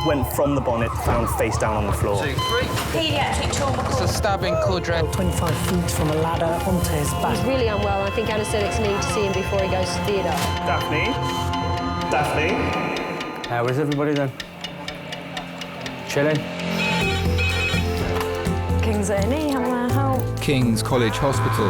went from the bonnet, found face down on the floor. 2, 3. Pediatric trauma It's call. a stabbing quadrant. 25 feet from a ladder onto his back. He's really unwell. I think anaesthetics need to see him before he goes to theatre. Daphne? Daphne? How is everybody then? Chilling? King's A&E, how may I help? King's College Hospital,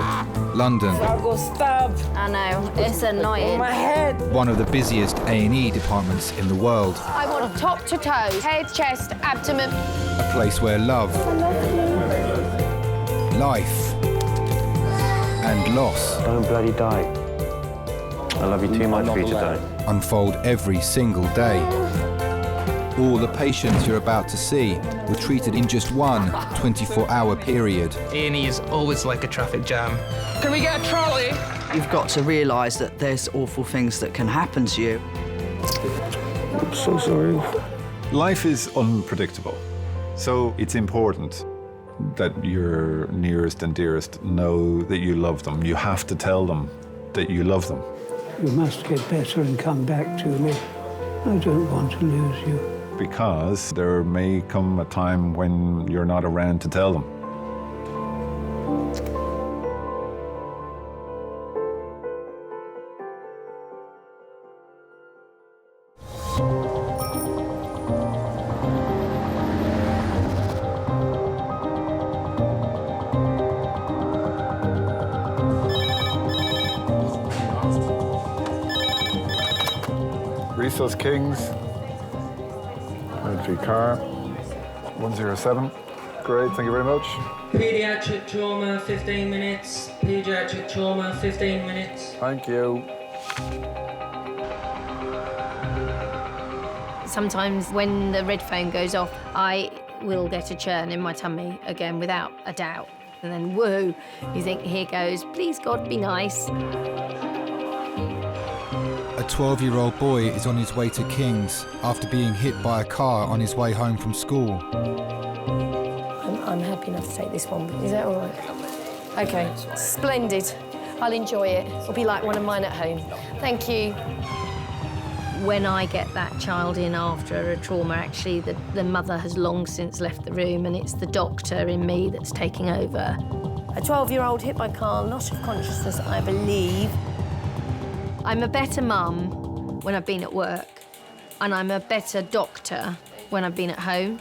London. I got stabbed. I know, it's annoying. My head. One of the busiest A&E departments in the world. I want top to toe, head, chest, abdomen. A place where love, life, and loss Don't bloody die. I love you too much for you to die. unfold every single day. All the patients you're about to see were treated in just one 24-hour period. A&E is always like a traffic jam. Can we get a trolley? You've got to realise that there's awful things that can happen to you. I'm so sorry. Life is unpredictable, so it's important that your nearest and dearest know that you love them. You have to tell them that you love them. You must get better and come back to me. I don't want to lose you. Because there may come a time when you're not around to tell them. Resource Kings. Entry car, 107. Great, thank you very much. Pediatric trauma, 15 minutes. Pediatric trauma, 15 minutes. Thank you. Sometimes when the red phone goes off, I will get a churn in my tummy again, without a doubt. And then, woohoo, you think, here goes, please God, be nice. A 12-year-old boy is on his way to King's after being hit by a car on his way home from school. I'm happy enough to take this one. Is that all right? OK, splendid. I'll enjoy it. It'll be like one of mine at home. Thank you. When I get that child in after a trauma, actually, the mother has long since left the room, and it's the doctor in me that's taking over. A 12-year-old hit by car, loss of consciousness, I believe. I'm a better mum when I've been at work, and I'm a better doctor when I've been at home.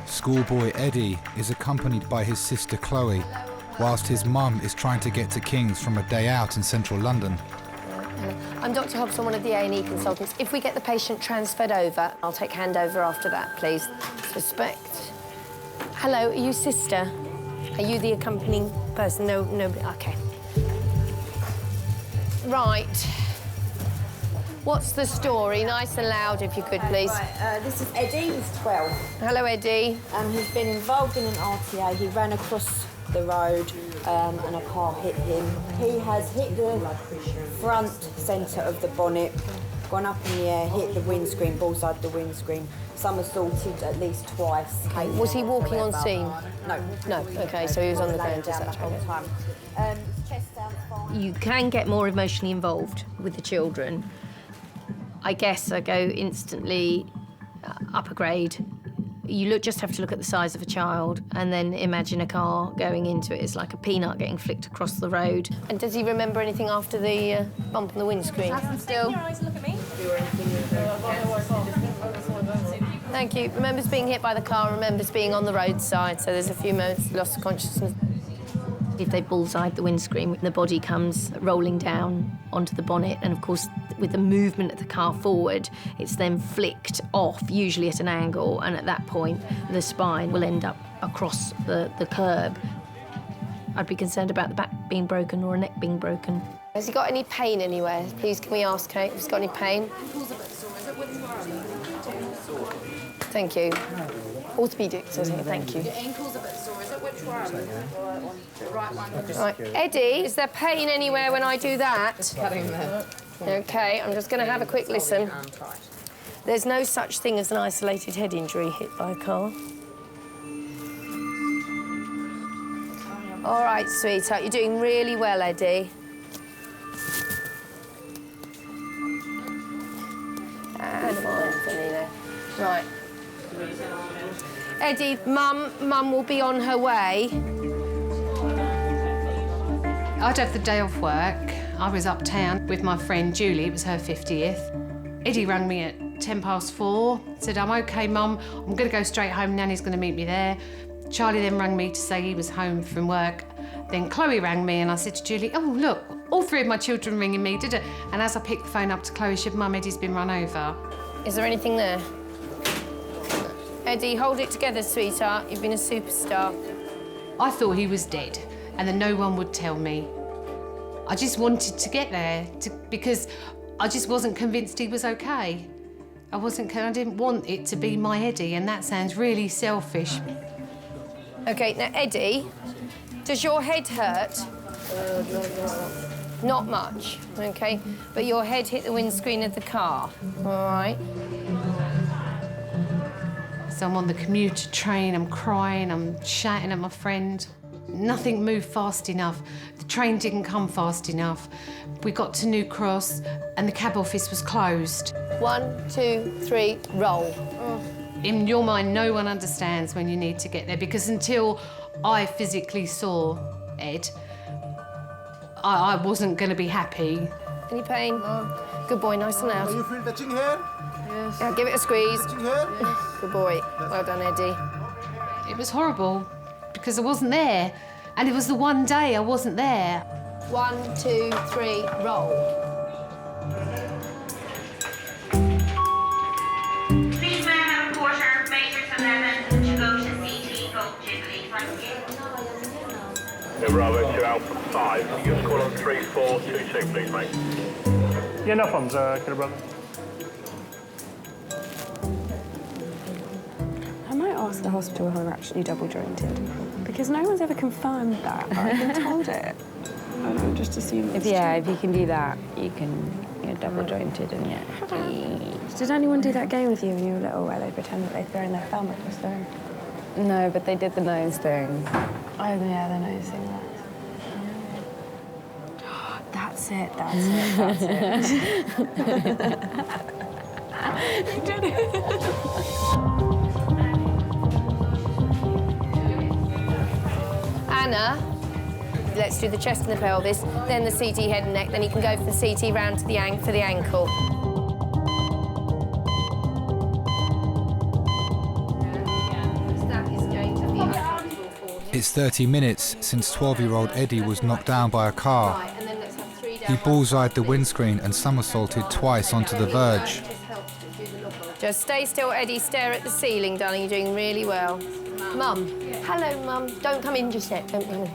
Schoolboy Eddie is accompanied by his sister Chloe, whilst his mum is trying to get to King's from a day out in central London. I'm Dr. Hobson, one of the A&E consultants. If we get the patient transferred over, I'll take handover after that, please. Respect. Hello, are you sister? Are you the accompanying person? No, OK. Right. What's the story? Nice and loud, if you could, please. Right, this is Eddie, he's 12. Hello, Eddie. He's been involved in an RTA. He ran across the road and a car hit him. He has hit the front centre of the bonnet, gone up in the air, hit the windscreen, bullseye the windscreen, somersaulted at least twice. Okay. Was he walking on scene? No. No, OK, so he was on the ground just that time. Chest down, fine. You can get more emotionally involved with the children. I guess I go instantly upper grade. You just have to look at the size of a child and then imagine a car going into it. It's like a peanut getting flicked across the road. And does he remember anything after the bump on the windscreen? Still. Look at me. Thank you. Remembers being hit by the car, remembers being on the roadside, so there's a few moments lost of consciousness. If they bullseyed the windscreen, the body comes rolling down onto the bonnet, and of course, with the movement of the car forward, it's then flicked off, usually at an angle, and at that point, the spine will end up across the curb. I'd be concerned about the back being broken or a neck being broken. Has he got any pain anywhere? Please, can we ask Kate if he's got any pain? Thank you. Orthopaedics, isn't it? Thank you. Your ankle's a bit sore, is it? Which one? The right one. Right. Eddie, is there pain anywhere when I do that? OK, I'm just going to have a quick listen. There's no such thing as an isolated head injury hit by a car. All right, sweetheart, you're doing really well, Eddie. And Antonino. Right. Eddie, Mum will be on her way. I'd have the day off work. I was uptown with my friend Julie, it was her 50th. Eddie rang me at 4:10, said, I'm OK, Mum, I'm going to go straight home, Nanny's going to meet me there. Charlie then rang me to say he was home from work. Then Chloe rang me and I said to Julie, oh, look, all three of my children ringing me, did it? And as I picked the phone up to Chloe, she said, Mum, Eddie's been run over. Is there anything there? Eddie, hold it together, sweetheart. You've been a superstar. I thought he was dead and then no one would tell me. I just wanted to get there because I just wasn't convinced he was OK. I didn't want it to be my Eddie, and that sounds really selfish. OK, now, Eddie, does your head hurt? Not much, OK? But your head hit the windscreen of the car, all right? So I'm on the commuter train, I'm crying, I'm shouting at my friend. Nothing moved fast enough. The train didn't come fast enough. We got to New Cross and the cab office was closed. 1, 2, 3, roll. In your mind, no one understands when you need to get there because until I physically saw Ed, I wasn't going to be happy. Any pain? Good boy, nice and loud. Do you feel touching here? Yes. Yeah, give it a squeeze. Touching here? Good boy. Well done, Eddie. It was horrible because I wasn't there. And it was the one day I wasn't there. 1, 2, 3, roll. Please may I have a quarter, Matrix 11, to go to CT, go Jubilee, thank you. Bravo to Alpha 5. Give us a call on 3426, please, mate. Yeah, no problems, Killer Bravo. I might ask the hospital who are actually double jointed, because no one's ever confirmed that. I've been told it. I don't just assume it's if you can do that, you're double jointed and yet. Did anyone do that game with you when you were little where they pretend that they're throwing their thumb at the stone? No, but they did the nose thing. Oh, yeah, the nose thing. That's it, that's it. You did it. Anna, let's do the chest and the pelvis, then the CT head and neck, then you can go from the CT round to the for the ankle. It's 30 minutes since 12-year-old Eddie was knocked down by a car. He bullseyed the windscreen and somersaulted twice onto the verge. Just stay still, Eddie. Stare at the ceiling, darling. You're doing really well. Mum. Hello, Mum. Don't come in just yet. Don't come in.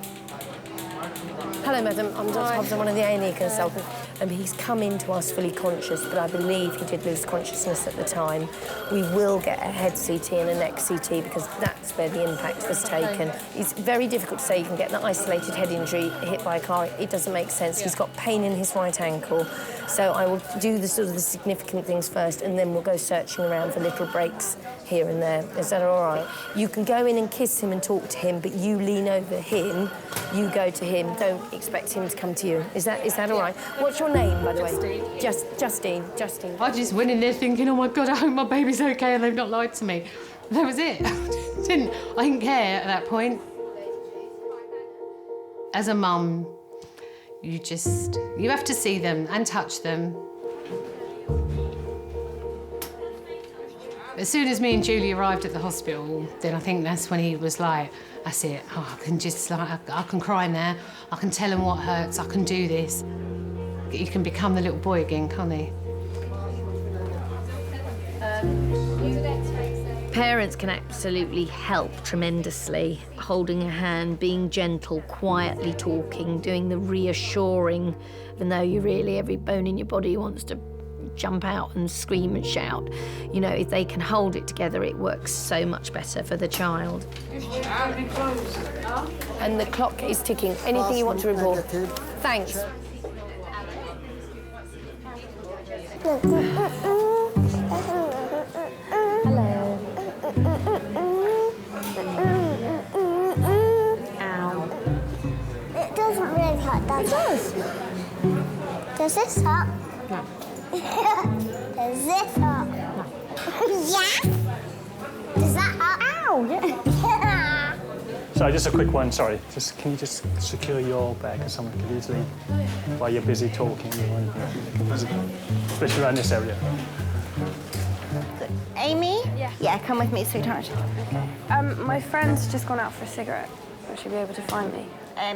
Hello, madam. I'm Dr. Hobson, one of the A&E consultants. He's come into us fully conscious, but I believe he did lose consciousness at the time. We will get a head CT and a neck CT because that's where the impact was taken. It's very difficult to say you can get an isolated head injury hit by a car. It doesn't make sense. He's got pain in his right ankle. So I will do the significant things first and then we'll go searching around for little breaks here and there. Is that all right? You can go in and kiss him and talk to him, but you lean over him, you go to him. Don't expect him to come to you. Is that all right? What's your name, by the way? Justine. I just went in there thinking, oh my God, I hope my baby's okay and they've not lied to me. That was it. I didn't care at that point. As a mum, you have to see them and touch them. As soon as me and Julie arrived at the hospital, then I think that's when he was like, that's it. Oh, I can cry now. I can tell him what hurts. I can do this. He can become the little boy again, can't he? Parents can absolutely help tremendously. Holding a hand, being gentle, quietly talking, doing the reassuring, even though every bone in your body wants to jump out and scream and shout. You know, if they can hold it together, it works so much better for the child. And the clock is ticking. Anything you want to report? Thanks. Does this hurt? No. Does this hurt? No. Yeah? Does that hurt? Ow! Yeah. So just a quick one, sorry. Can you just secure your bag because someone could easily, while you're busy talking, especially around this area. Amy? Yeah. Yeah, come with me, sweetheart. Okay. My friend's just gone out for a cigarette. Will she be able to find me?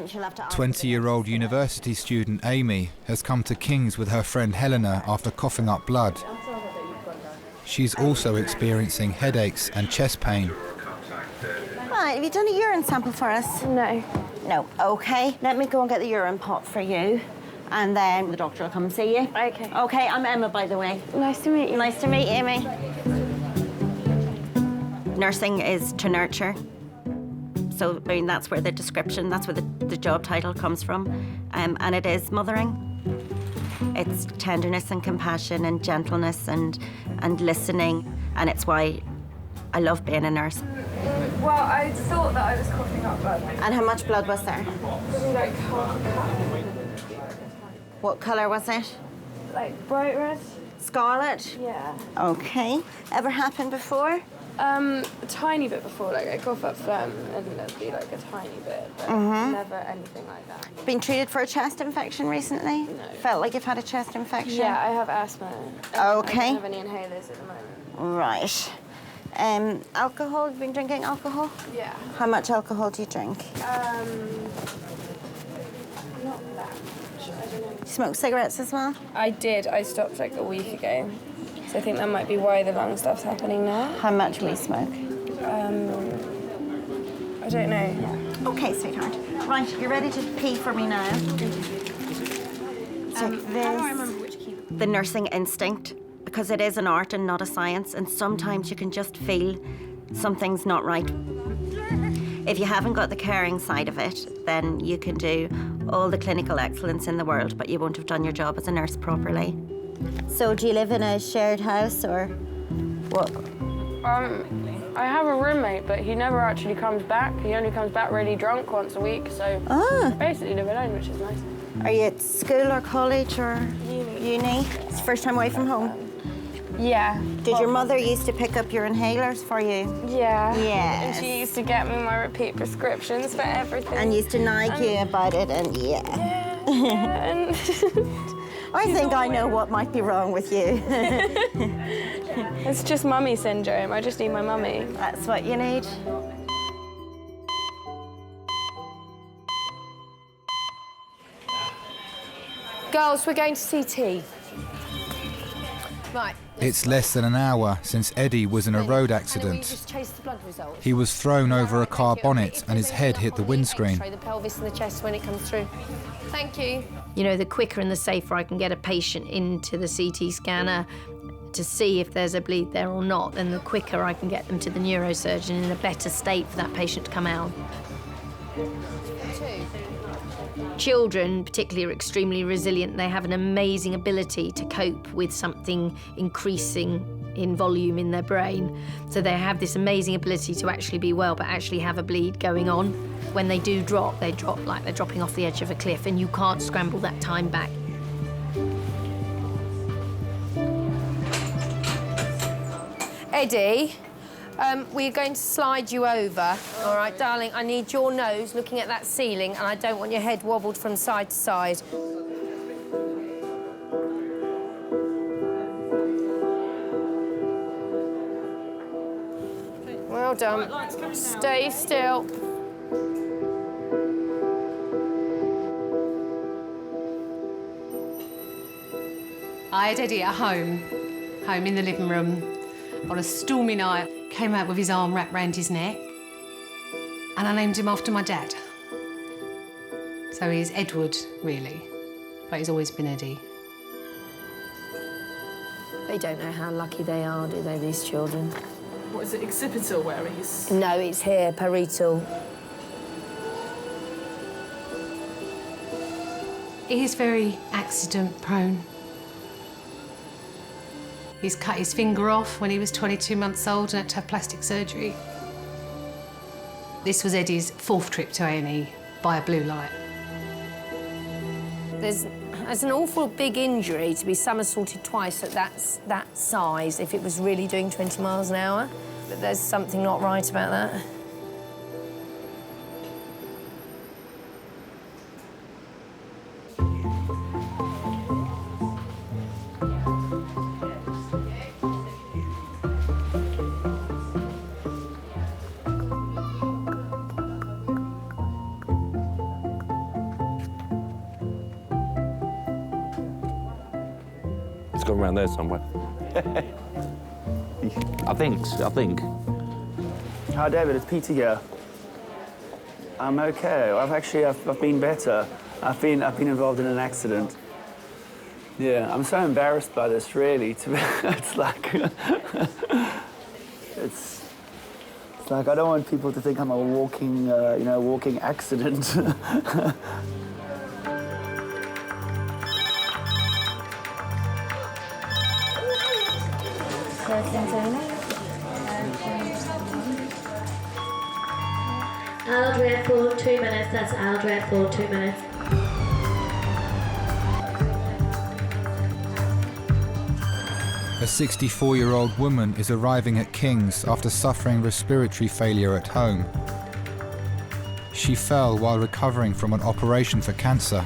She'll have to ask. 20-year-old university student Amy has come to King's with her friend Helena after coughing up blood. She's also experiencing headaches and chest pain. Right, have you done a urine sample for us? No. No, okay. Let me go and get the urine pot for you. And then the doctor will come and see you. Okay. Okay, I'm Emma, by the way. Nice to meet you. Nice to meet you, Amy. Nursing is to nurture. So, I mean, that's where the description, that's where the job title comes from. And it is mothering. It's tenderness and compassion and gentleness and listening. And it's why I love being a nurse. Well, I thought that I was coughing up blood. And how much blood was there? Probably like half a cup. What colour was it? Like bright red. Scarlet? Yeah. Okay. Ever happened before? A tiny bit before, like I cough up phlegm and there'd be like a tiny bit, but never anything like that. Been treated for a chest infection recently? No. Felt like you've had a chest infection? Yeah, I have asthma. Okay. I don't have any inhalers at the moment. Right. Alcohol? Have you been drinking alcohol? Yeah. How much alcohol do you drink? Not that much. I don't know. Smoke cigarettes as well? I did. I stopped like a week ago. So I think that might be why the lung stuff's happening now. How much will you smoke? I don't know. Okay, sweetheart. Right, you're ready to pee for me now. So How do I remember which key? the nursing instinct, because it is an art and not a science, and sometimes you can just feel something's not right. If you haven't got the caring side of it, then you can do all the clinical excellence in the world, but you won't have done your job as a nurse properly. So do you live in a shared house or what? I have a roommate, but he never actually comes back. He only comes back really drunk once a week, so I basically live alone, which is nice. Are you at school or college or uni? It's the first time away from home? Yeah. Did your mother used to pick up your inhalers for you? Yeah. Yes. And she used to get me my repeat prescriptions for everything. And used to nag you about it, and Yeah, I think I know what might be wrong with you. It's just mummy syndrome. I just need my mummy. That's what you need. Girls, we're going to CT. Right. It's less than an hour since Eddie was in a road accident. Just chase the blood results. He was thrown over a car bonnet and his head hit the windscreen. The pelvis and the chest when it comes through. Thank you. You know, the quicker and the safer I can get a patient into the CT scanner to see if there's a bleed there or not, then the quicker I can get them to the neurosurgeon in a better state for that patient to come out. Children, particularly, are extremely resilient. They have an amazing ability to cope with something increasing in volume in their brain. So they have this amazing ability to actually be well, but actually have a bleed going on. When they do drop, they drop like they're dropping off the edge of a cliff, and you can't scramble that time back. Eddie, we're going to slide you over. All right, darling, I need your nose looking at that ceiling, and I don't want your head wobbled from side to side. Well done. Stay still. I had Eddie at home in the living room, on a stormy night. Came out with his arm wrapped round his neck, and I named him after my dad. So he's Edward, really, but he's always been Eddie. They don't know how lucky they are, do they, these children? What is it, occipital where he's... No, it's here, parietal. He is very accident-prone. He's cut his finger off when he was 22 months old and had to have plastic surgery. This was Eddie's 4th trip to A&E by a blue light. There's It's an awful big injury to be somersaulted twice at that size if it was really doing 20 miles an hour. But there's something not right about that. It's gone around there somewhere. I think. Hi, David. It's Peter here. I'm okay. I've been better. I've been involved in an accident. Yeah, I'm so embarrassed by this. Really, it's like it's like I don't want people to think I'm a walking, walking accident. Aldred for 2 minutes. That's Aldred for 2 minutes. A 64-year-old woman is arriving at King's after suffering respiratory failure at home. She fell while recovering from an operation for cancer.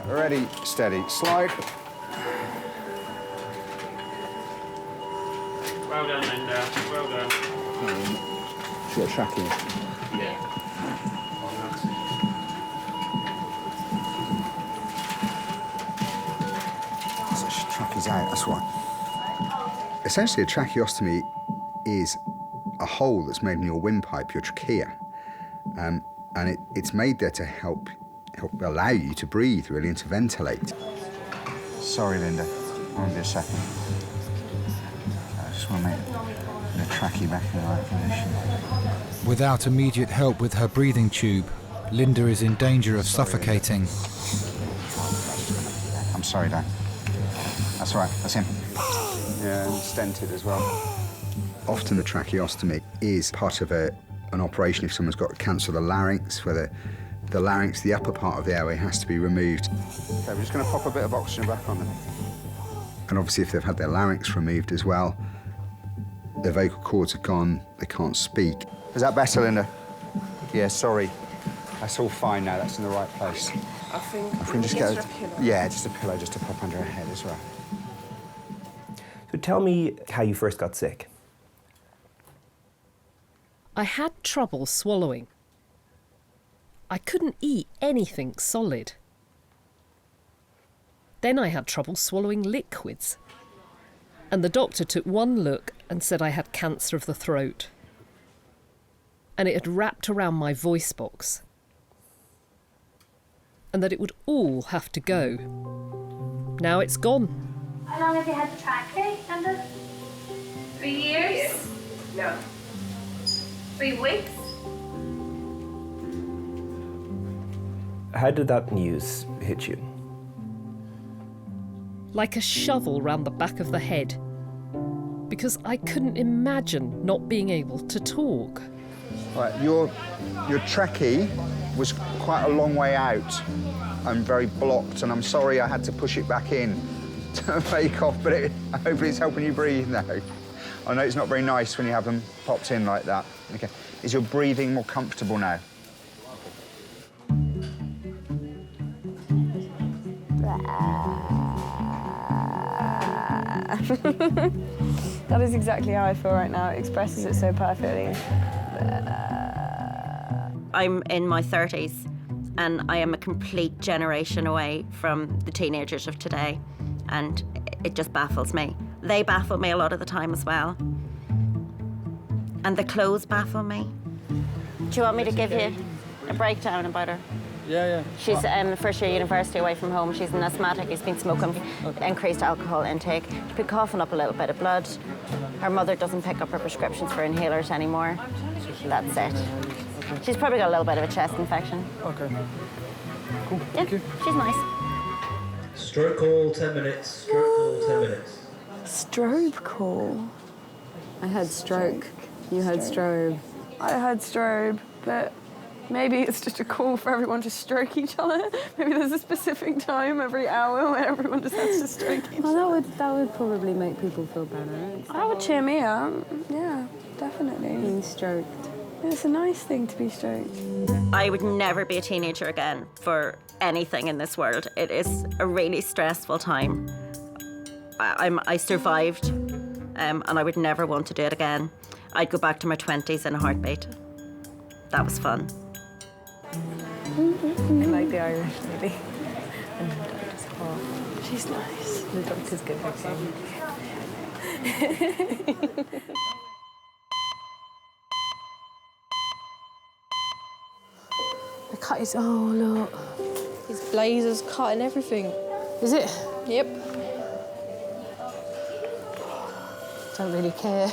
Ready, steady, slide. Well done, Linda. Well done. She's got tracking. Yeah. So tracky's out, that's right. Essentially, a tracheostomy is a hole that's made in your windpipe, your trachea. And it's made there to help allow you to breathe, really, and to ventilate. Sorry, Linda. I'll be a second. I just want to make the trachea back in the right position. Without immediate help with her breathing tube, Linda is in danger of suffocating. I'm sorry, Dan. That's all right, that's him. Yeah, and stented as well. Often the tracheostomy is part of an operation if someone's got cancer of the larynx, where the larynx, the upper part of the airway, has to be removed. Okay, we're just going to pop a bit of oxygen back on them. And obviously, if they've had their larynx removed as well, their vocal cords are gone, they can't speak. Is that better, Linda? Yeah, sorry. That's all fine now, that's in the right place. I think If we can just get a pillow. Yeah, just a pillow just to pop under her head as well. So tell me how you first got sick. I had trouble swallowing. I couldn't eat anything solid. Then I had trouble swallowing liquids. And the doctor took one look and said I had cancer of the throat. And it had wrapped around my voice box. And that it would all have to go. Now it's gone. How long have you had the trachea, Linda? 3 years? No. 3 weeks? How did that news hit you? Like a shovel round the back of the head. Because I couldn't imagine not being able to talk. Right, your trachea was quite a long way out and very blocked, and I'm sorry I had to push it back in to make off, but hopefully it's helping you breathe now. I know it's not very nice when you have them popped in like that. Okay, is your breathing more comfortable now? That is exactly how I feel right now. It expresses it so perfectly. I'm in my 30s, and I am a complete generation away from the teenagers of today, and it just baffles me. They baffle me a lot of the time as well. And the clothes baffle me. Do you want me to give you a breakdown about her? Yeah. She's first year university away from home. She's an asthmatic. She's been smoking, increased alcohol intake. She's been coughing up a little bit of blood. Her mother doesn't pick up her prescriptions for inhalers anymore. That's it. She's probably got a little bit of a chest infection. Okay. Cool. Yeah, Thank you. she's nice. Stroke call, 10 minutes. Stroke call, 10 minutes. Strobe call. I had stroke. You had strobe. I had strobe, but Maybe it's just a call for everyone to stroke each other. Maybe there's a specific time every hour where everyone just has to stroke each other. Well, that would probably make people feel better. That would cheer me up. Yeah, definitely. Being stroked. It's a nice thing to be stroked. I would never be a teenager again for anything in this world. It is a really stressful time. I survived, and I would never want to do it again. I'd go back to my 20s in a heartbeat. That was fun. I like the Irish lady. And the doctor's hot. She's nice. The doctor's good looking. The cut is, oh look. His blazer's cutting everything. Is it? Yep. Don't really care.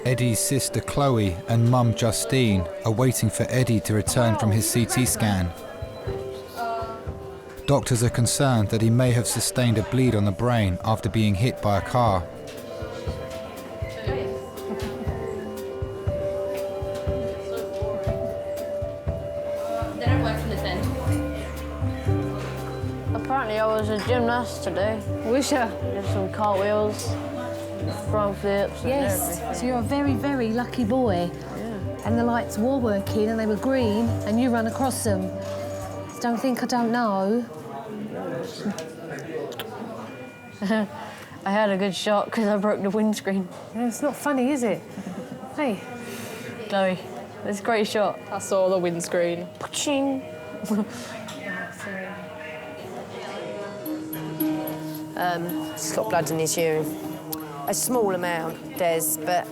Eddie's sister Chloe and mum Justine are waiting for Eddie to return from his CT scan. Doctors are concerned that he may have sustained a bleed on the brain after being hit by a car. They don't work from this end. Apparently I was a gymnast today. Wish I did some cartwheels, front flips and Yes, everything. so you're a very, very lucky boy. Yeah. And the lights were working and they were green and you ran across them. Don't think I don't know. I had a good shot because I broke the windscreen. Yeah, it's not funny, is it? Hey. Chloe, it's a great shot. I saw the windscreen. Ching. He's got blood in his urine. A small amount, Des, but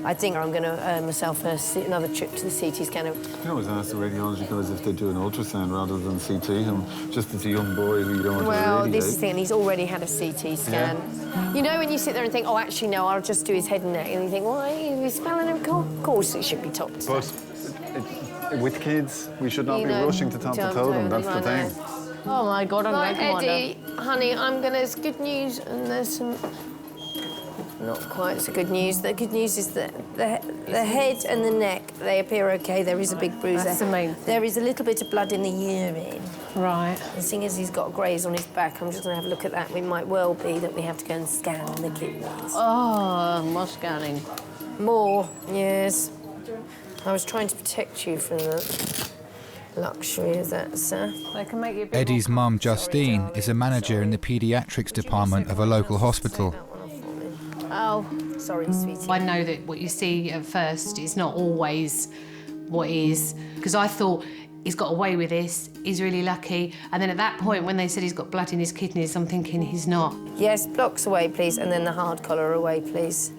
I think I'm going to earn myself another trip to the CT scanner. I always ask the radiology guys if they do an ultrasound rather than CT him, just as a young boy who you don't want to Well, irradiate. this is the thing, and he's already had a CT scan. Yeah. You know when you sit there and think, oh, actually, no, I'll just do his head and neck, and you think, well, he's smelling him? Of course it should be top to But with kids, we should not You be know, rushing to top to toe them, that's the thing. Oh my God, I'm Right, making one Eddie, honey, there's good news and there's some not quite so good news. The good news is that the head and the neck, they appear okay. There is a big bruise That's there. the main thing. There is a little bit of blood in the urine. Right. And seeing as he's got a graze on his back, I'm just going to have a look at that. It might well be that we have to go and scan the kidneys. Oh, more scanning. More, yes. I was trying to protect you from the luxury of that, sir. They can make you a bit Eddie's mum Justine is a manager in the paediatrics department of a local hospital. Oh, sorry, sweetie. I know that what you see at first is not always what is, because I thought he's got away with this, he's really lucky, and then at that point when they said he's got blood in his kidneys, I'm thinking he's not. Yes, blocks away, please, and then the hard collar away, please.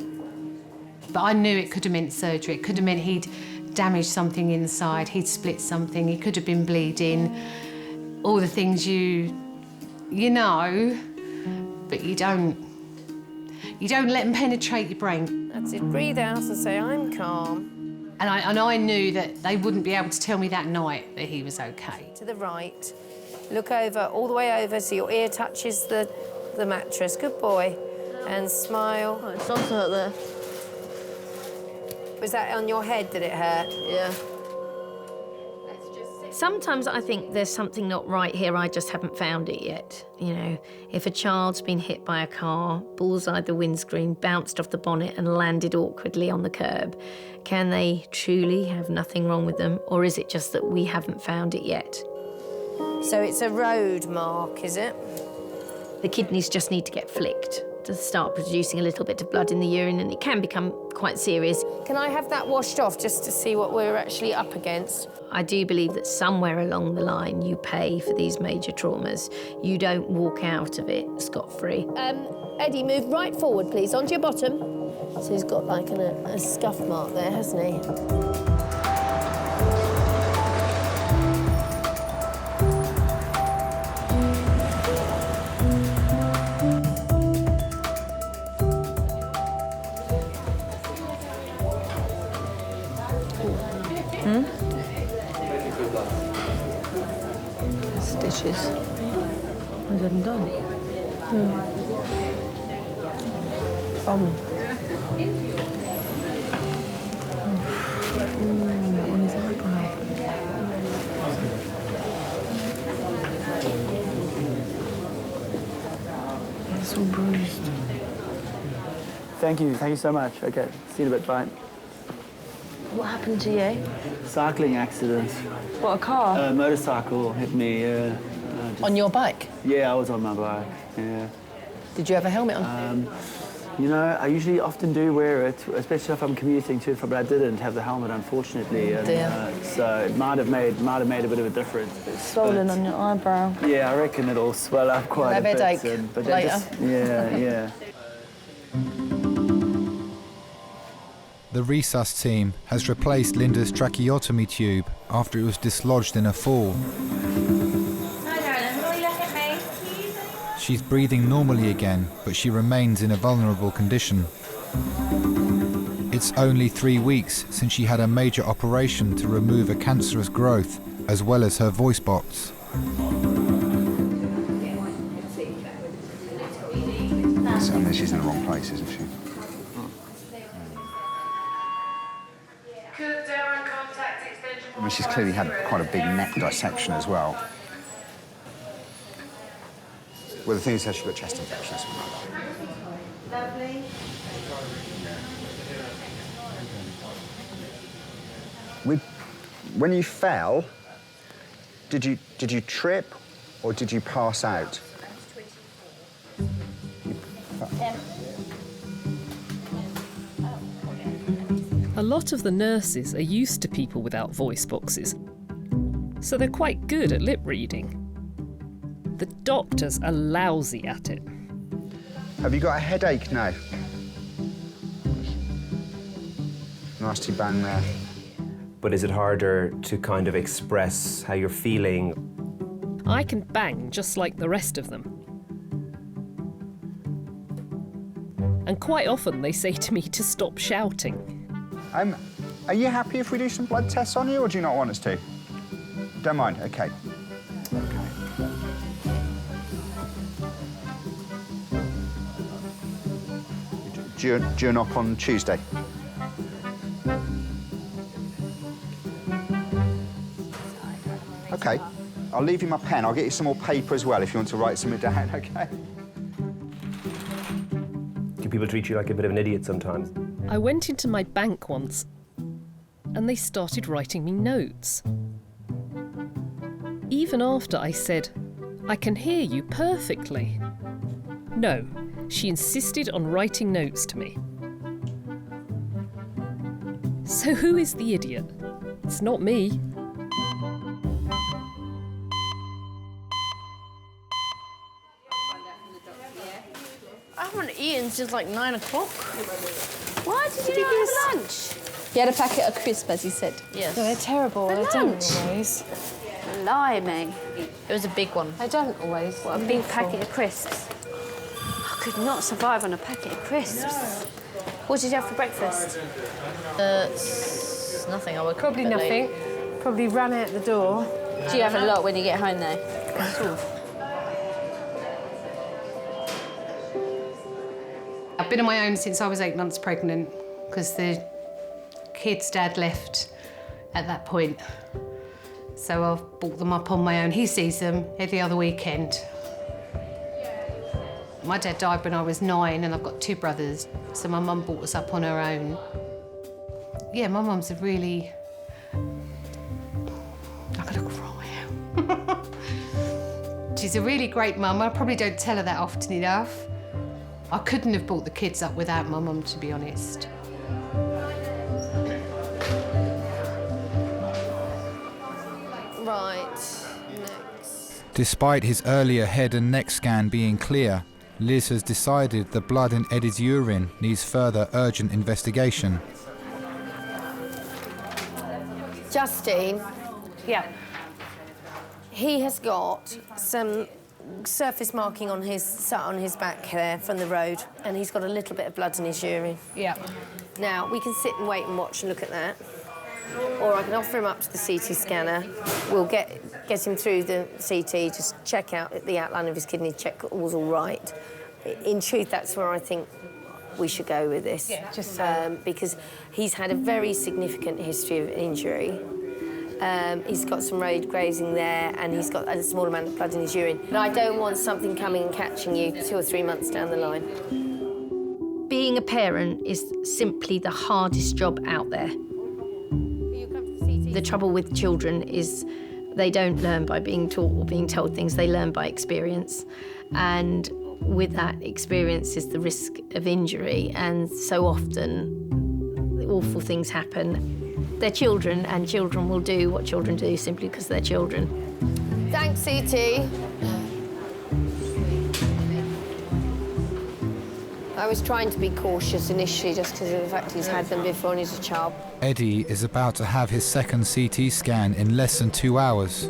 But I knew it could have meant surgery. It could have meant he'd damaged something inside, he'd split something, he could have been bleeding. All the things you know, but you don't let them penetrate your brain. That's it. Breathe out and say, I'm calm. And I knew that they wouldn't be able to tell me that night that he was okay. To the right. Look over, all the way over, so your ear touches the mattress. Good boy. And smile. Oh, it's also hurt there. Was that on your head that it hurt? Yeah. Sometimes I think there's something not right here, I just haven't found it yet. You know, if a child's been hit by a car, bullseyed the windscreen, bounced off the bonnet and landed awkwardly on the curb, can they truly have nothing wrong with them, or is it just that we haven't found it yet? So it's a road mark, is it? The kidneys just need to get flicked to start producing a little bit of blood in the urine, and it can become quite serious. Can I have that washed off just to see what we're actually up against? I do believe that somewhere along the line you pay for these major traumas. You don't walk out of it scot-free. Eddie, move right forward, please, onto your bottom. So he's got like a scuff mark there, hasn't he? Stitches. I didn't done. That one is thank you so much. Okay, see you in a bit, bye. What happened to you? Cycling accident. What, a car? Motorcycle hit me. On your bike? Yeah, I was on my bike, yeah. Did you have a helmet on? You know, I usually often do wear it, especially if I'm commuting to it, but I didn't have the helmet, unfortunately. And, so it might have made a bit of a difference. Swollen on your eyebrow. Yeah, I reckon it'll swell up quite a bit. Headache But later. Yeah. The resus team has replaced Linda's tracheotomy tube after it was dislodged in a fall. Hi, darling. Will you look at me? She's breathing normally again, but she remains in a vulnerable condition. It's only 3 weeks since she had a major operation to remove a cancerous growth, as well as her voice box. So, I mean, she's in the wrong place, isn't she? I mean, she's clearly had quite a big neck dissection as well. Well, the thing is, she's got chest infection or something like that. Lovely. When you fell, did you trip or did you pass out? A lot of the nurses are used to people without voice boxes, so they're quite good at lip reading. The doctors are lousy at it. Have you got a headache now? Nasty bang there. But is it harder to kind of express how you're feeling? I can bang just like the rest of them. And quite often they say to me to stop shouting. Are you happy if we do some blood tests on you, or do you not want us to? Don't mind, okay. Due up on Tuesday. Okay, I'll leave you my pen. I'll get you some more paper as well if you want to write something down, okay? Do people treat you like a bit of an idiot sometimes? I went into my bank once and they started writing me notes. Even after I said, "I can hear you perfectly." No, she insisted on writing notes to me. So who is the idiot? It's not me. I haven't eaten since like 9 o'clock. Why did you not have lunch? He had a packet of crisps, as he said. Yes. No, they're terrible. For They don't lunch? always. Blimey. It was a big one. They don't always. What, a big packet of crisps? I could not survive on a packet of crisps. What did you have for breakfast? Nothing. I woke Probably up a bit nothing. late. Probably ran out the door. Do you have a lot when you get home, though? Sort of. I've been on my own since I was 8 months pregnant because the kid's dad left at that point. So I've brought them up on my own. He sees them every other weekend. My dad died when I was 9 and I've got 2 brothers, so my mum brought us up on her own. Yeah, my mum's a really... I'm gonna cry. She's a really great mum. I probably don't tell her that often enough. I couldn't have brought the kids up without my mum, to be honest. Right, next. Despite his earlier head and neck scan being clear, Liz has decided the blood in Eddie's urine needs further urgent investigation. Justine. Yeah. He has got some surface marking on his back there from the road, and he's got a little bit of blood in his urine. Yeah. Now, we can sit and wait and watch and look at that. Or I can offer him up to the CT scanner. We'll get him through the CT, just check out the outline of his kidney, check all's all right. In truth, that's where I think we should go with this. Yeah, just because he's had a very significant history of injury. He's got some road grazing there, and he's got a small amount of blood in his urine. But I don't want something coming and catching you 2 or 3 months down the line. Being a parent is simply the hardest job out there. The trouble with children is they don't learn by being taught or being told things, they learn by experience. And with that experience is the risk of injury, and so often awful things happen. They're children, and children will do what children do simply because they're children. Thanks, CT. I was trying to be cautious initially just because of the fact he's had them before and he's a child. Eddie is about to have his second CT scan in less than 2 hours.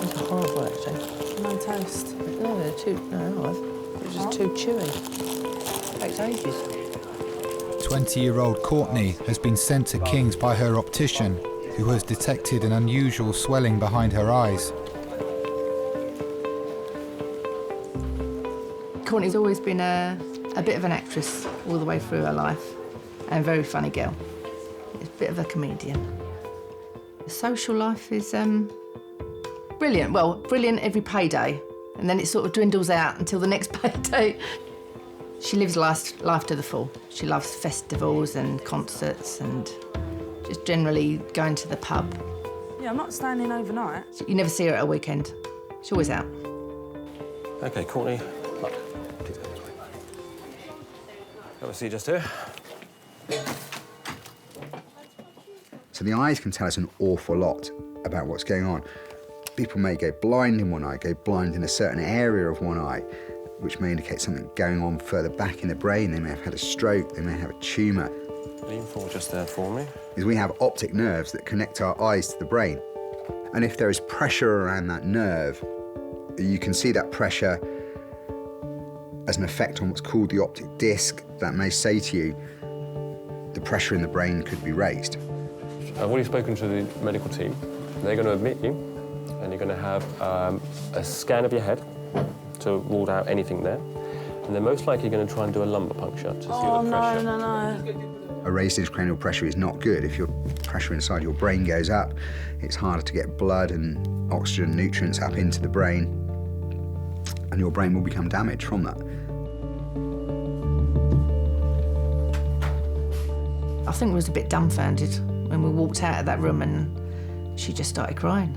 It's horrible, actually. No toast. No, they're they're just too chewy. Takes ages. 20-year-old Courtney has been sent to King's by her optician, who has detected an unusual swelling behind her eyes. Courtney's always been a bit of an actress all the way through her life, and a very funny girl. She's a bit of a comedian. The social life is brilliant. Well, brilliant every payday, and then it sort of dwindles out until the next payday. She lives life to the full. She loves festivals and concerts and just generally going to the pub. Yeah, I'm not staying in overnight. You never see her at a weekend. She's always out. OK, Courtney. Look, please go this way. Have a seat just here. So the eyes can tell us an awful lot about what's going on. People may go blind in one eye, go blind in a certain area of one eye, which may indicate something going on further back in the brain. They may have had a stroke, they may have a tumour. Lean forward just there for me. Is we have optic nerves that connect our eyes to the brain. And if there is pressure around that nerve, you can see that pressure as an effect on what's called the optic disc. That may say to you, the pressure in the brain could be raised. I've already spoken to the medical team. They're going to admit you, and you're going to have a scan of your head to rule out anything there. And they're most likely going to try and do a lumbar puncture to see the pressure. No. A raised intracranial pressure is not good. If your pressure inside your brain goes up, it's harder to get blood and oxygen and nutrients up into the brain, and your brain will become damaged from that. I think we was a bit dumbfounded when we walked out of that room and she just started crying.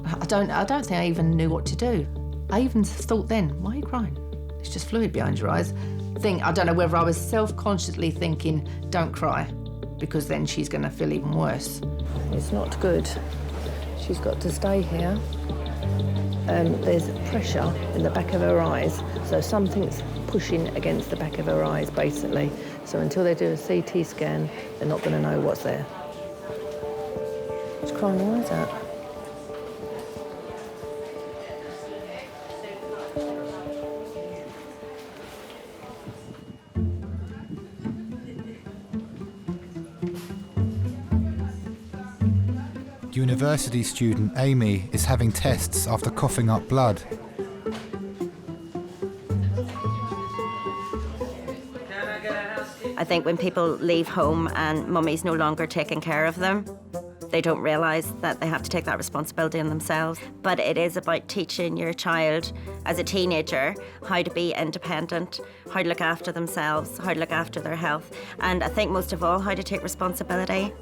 I don't think I even knew what to do. I even thought then, why are you crying? It's just fluid behind your eyes. I don't know whether I was self-consciously thinking, don't cry, because then she's going to feel even worse. It's not good. She's got to stay here. There's pressure in the back of her eyes, so something's pushing against the back of her eyes, basically. So until they do a CT scan, they're not going to know what's there. She's crying her eyes out. University student Amy is having tests after coughing up blood. I think when people leave home and mummy's no longer taking care of them, they don't realise that they have to take that responsibility on themselves. But it is about teaching your child as a teenager how to be independent, how to look after themselves, how to look after their health, and I think most of all, how to take responsibility.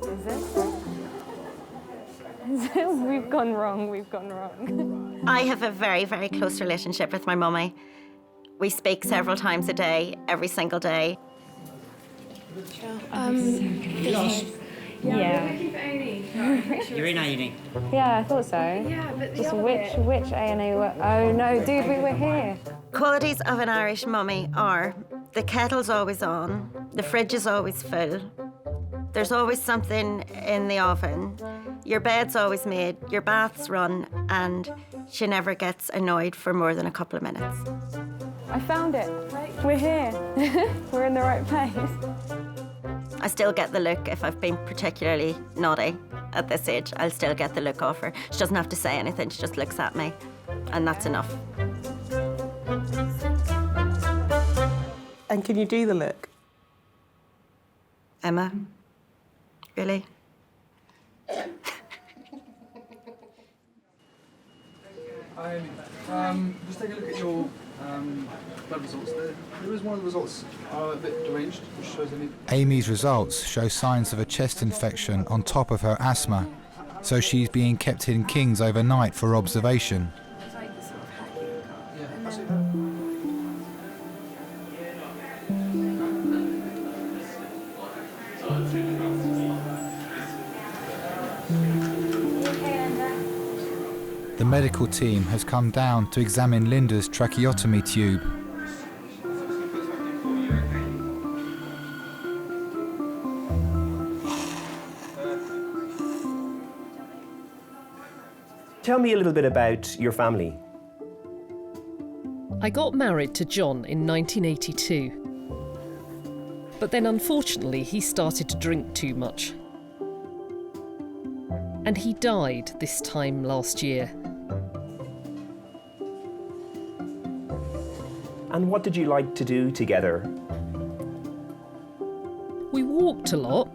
We've gone wrong. I have a very, very close relationship with my mummy. We speak several times a day, every single day. Yeah. You're in A&E? Yeah, I thought so. Yeah, but just which A&E were... Oh, no, dude, we were here. Qualities of an Irish mummy are the kettle's always on, the fridge is always full, there's always something in the oven, your bed's always made, your bath's run, and she never gets annoyed for more than a couple of minutes. I found it. We're here. We're in the right place. I still get the look if I've been particularly naughty at this age. I'll still get the look off her. She doesn't have to say anything, she just looks at me, and that's enough. And can you do the look? Emma, really? Just take a look at your blood results. There is one of the results are a bit deranged, which shows any... Amy's results show signs of a chest infection on top of her asthma, so she's being kept in King's overnight for observation. The medical team has come down to examine Linda's tracheotomy tube. Tell me a little bit about your family. I got married to John in 1982. But then unfortunately he started to drink too much. And he died this time last year. And what did you like to do together? We walked a lot.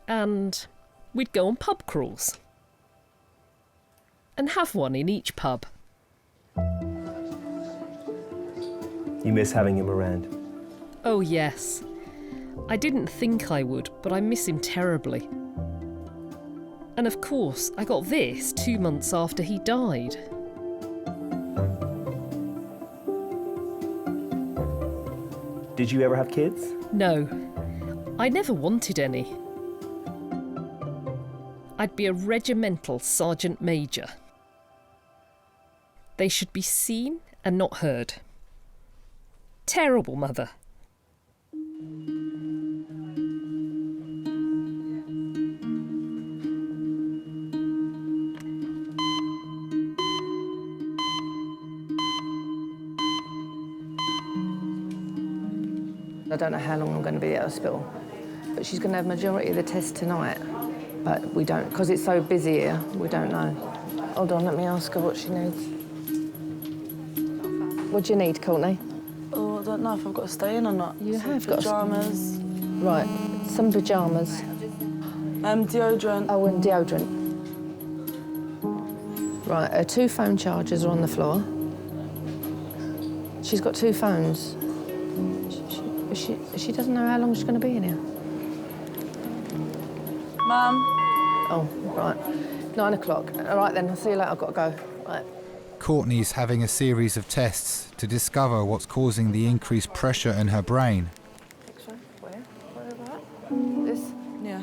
And we'd go on pub crawls. And have one in each pub. You miss having him around? Oh yes. I didn't think I would, but I miss him terribly. And of course, I got this 2 months after he died. Did you ever have kids? No, I never wanted any. I'd be a regimental sergeant major. They should be seen and not heard. Terrible mother. I don't know how long I'm going to be at hospital, but she's going to have majority of the tests tonight. But we don't, because it's so busy here, we don't know. Hold on, let me ask her what she needs. What do you need, Courtney? Oh, I don't know if I've got to stay in or not. You Some have got pyjamas. Right, some pyjamas. Deodorant. Oh, and deodorant. Right, her 2 phone chargers are on the floor. She's got 2 phones. She doesn't know how long she's going to be in here. Mum. Oh, right. 9 o'clock. All right then, I'll see you later. I've got to go. Right. Courtney's having a series of tests to discover what's causing the increased pressure in her brain. X-ray? Where is that? This? Yeah.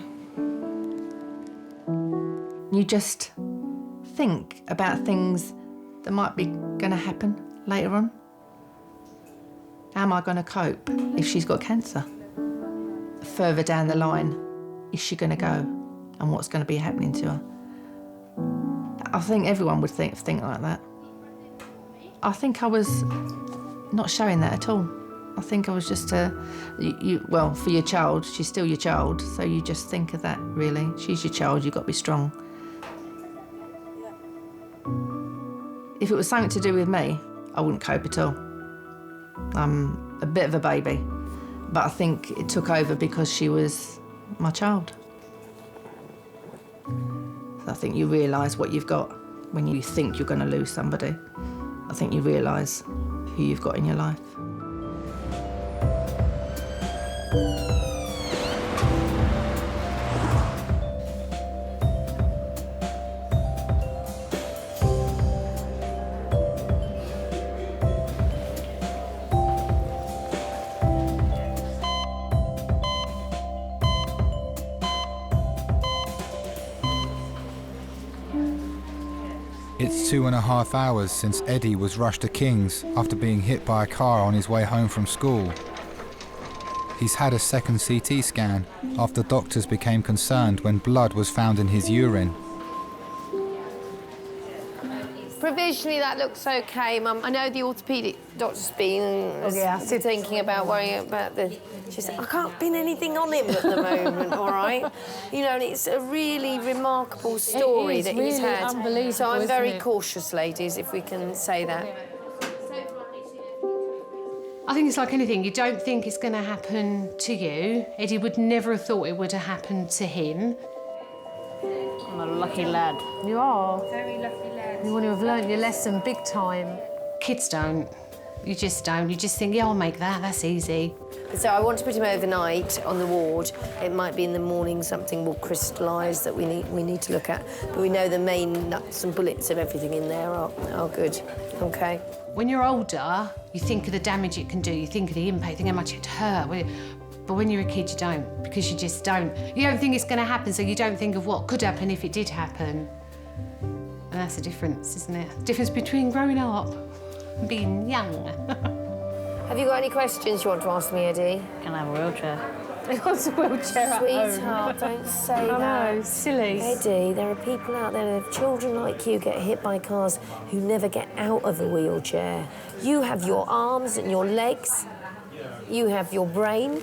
You just think about things that might be going to happen later on. How am I going to cope if she's got cancer? Further down the line, is she going to go? And what's going to be happening to her? I think everyone would think like that. I think I was not showing that at all. I think I was just well, for your child, she's still your child, so you just think of that, really. She's your child, you've got to be strong. If it was something to do with me, I wouldn't cope at all. I'm a bit of a baby, but I think it took over because she was my child. So I think you realise what you've got when you think you're going to lose somebody. I think you realise who you've got in your life. It's 2.5 hours since Eddie was rushed to King's after being hit by a car on his way home from school. He's had a second CT scan after doctors became concerned when blood was found in his urine. Provisionally, that looks okay, Mum. I know the orthopaedic doctor's been thinking about worrying about the... She said, I can't pin anything on him at the moment, all right? You know, and it's a really remarkable story that he's had. Unbelievable, so I'm very isn't it? cautious, ladies, if we can say that. I think it's like anything. You don't think it's going to happen to you. Eddie would never have thought it would have happened to him. I'm a lucky lad. You are. Very lucky lad. You want to have learnt your lesson big time. Kids don't. You just don't. You just think, yeah, I'll make that. That's easy. So I want to put him overnight on the ward. It might be in the morning something will crystallise that we need to look at. But we know the main nuts and bullets of everything in there are good. OK. When you're older, you think of the damage it can do. You think of the impact, you think how much it hurt. But when you're a kid, you don't, because you just don't. You don't think it's going to happen, so you don't think of what could happen if it did happen. And that's the difference, isn't it? The difference between growing up and being young. Have you got any questions you want to ask me, Eddie? Can I have a wheelchair? He wants a wheelchair at home. Sweetheart, don't say I that. know, silly. Eddie, there are people out there, children like you get hit by cars who never get out of a wheelchair. You have your arms and your legs. You have your brain.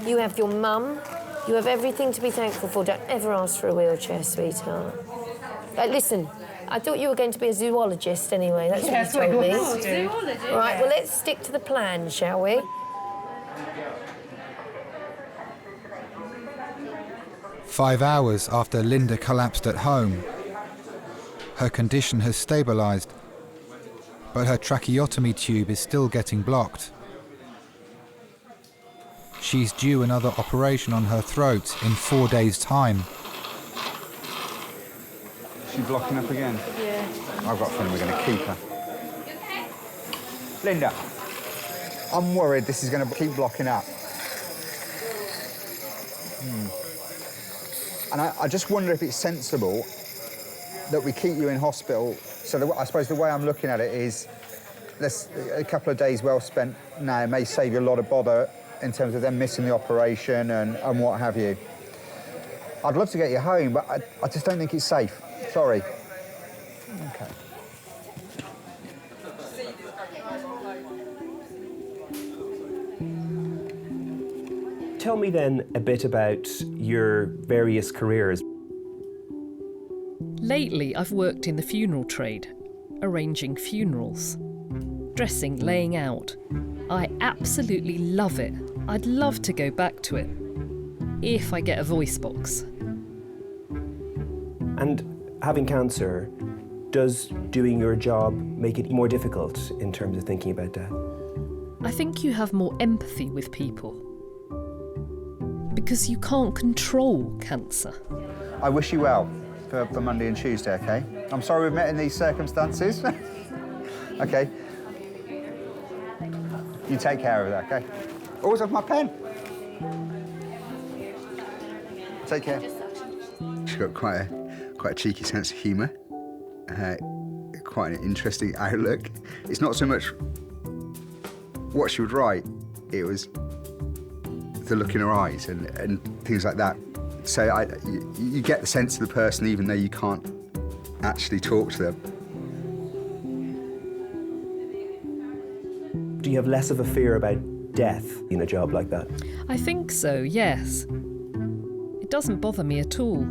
You have your mum. You have everything to be thankful for. Don't ever ask for a wheelchair, sweetheart. Listen, I thought you were going to be a zoologist anyway. That's what you told me. Zoologist. All right, well, let's stick to the plan, shall we? "5 hours after Linda collapsed at home, her condition has stabilised, but her tracheotomy tube is still getting blocked. She's due another operation on her throat in 4 days' time. She's blocking up again? Yeah. I've got a feeling we're going to keep her. Linda, I'm worried this is going to keep blocking up. And I just wonder if it's sensible that we keep you in hospital. So I suppose the way I'm looking at it is a couple of days well spent now may save you a lot of bother in terms of them missing the operation and what have you. I'd love to get you home, but I just don't think it's safe. Sorry. Okay. Tell me then a bit about your various careers. Lately, I've worked in the funeral trade, arranging funerals, dressing, laying out. I absolutely love it. I'd love to go back to it, if I get a voice box. And having cancer, does doing your job make it more difficult in terms of thinking about death? I think you have more empathy with people, because you can't control cancer. I wish you well for Monday and Tuesday, OK? I'm sorry we've met in these circumstances. OK. You take care of that, OK? Always have my pen. Take care. She's got quite a cheeky sense of humour. Quite an interesting outlook. It's not so much what she would write, it was the look in her eyes and things like that. So you get the sense of the person even though you can't actually talk to them. Do you have less of a fear about death in a job like that? I think so, yes. It doesn't bother me at all.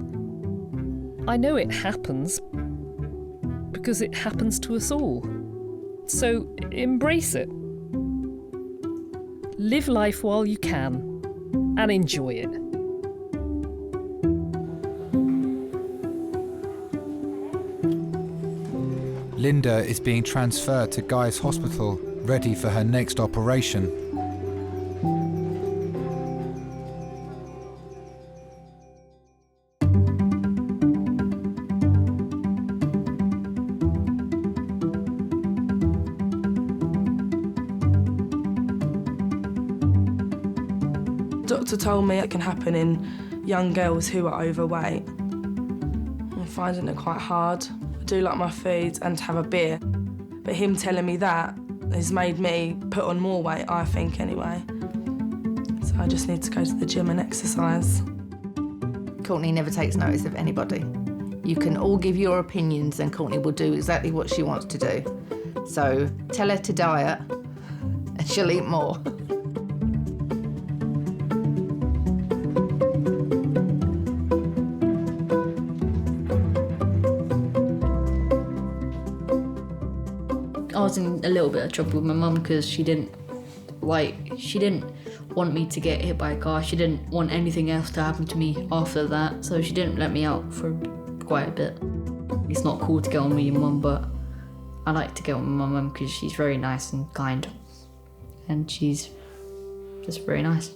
I know it happens because it happens to us all. So embrace it. Live life while you can and enjoy it. Linda is being transferred to Guy's Hospital, ready for her next operation. Doctor told me it can happen in young girls who are overweight. I'm finding it quite hard. I do like my food and to have a beer, but him telling me that has made me put on more weight, I think, anyway. So I just need to go to the gym and exercise. Courtney never takes notice of anybody. You can all give your opinions and Courtney will do exactly what she wants to do. So tell her to diet and she'll eat more. I was in a little bit of trouble with my mum because she didn't Like, she didn't want me to get hit by a car. She didn't want anything else to happen to me after that, so she didn't let me out for quite a bit. It's not cool to get on with your mum, but I like to get on with my mum because she's very nice and kind, and she's just very nice.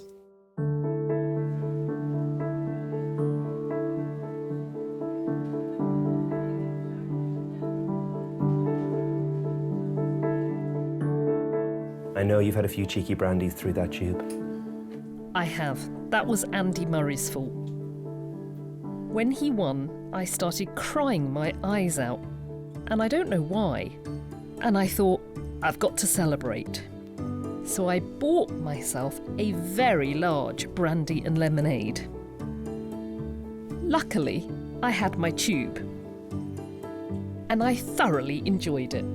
I know you've had a few cheeky brandies through that tube. I have. That was Andy Murray's fault. When he won, I started crying my eyes out, and I don't know why. And I thought, I've got to celebrate. So I bought myself a very large brandy and lemonade. Luckily, I had my tube, and I thoroughly enjoyed it.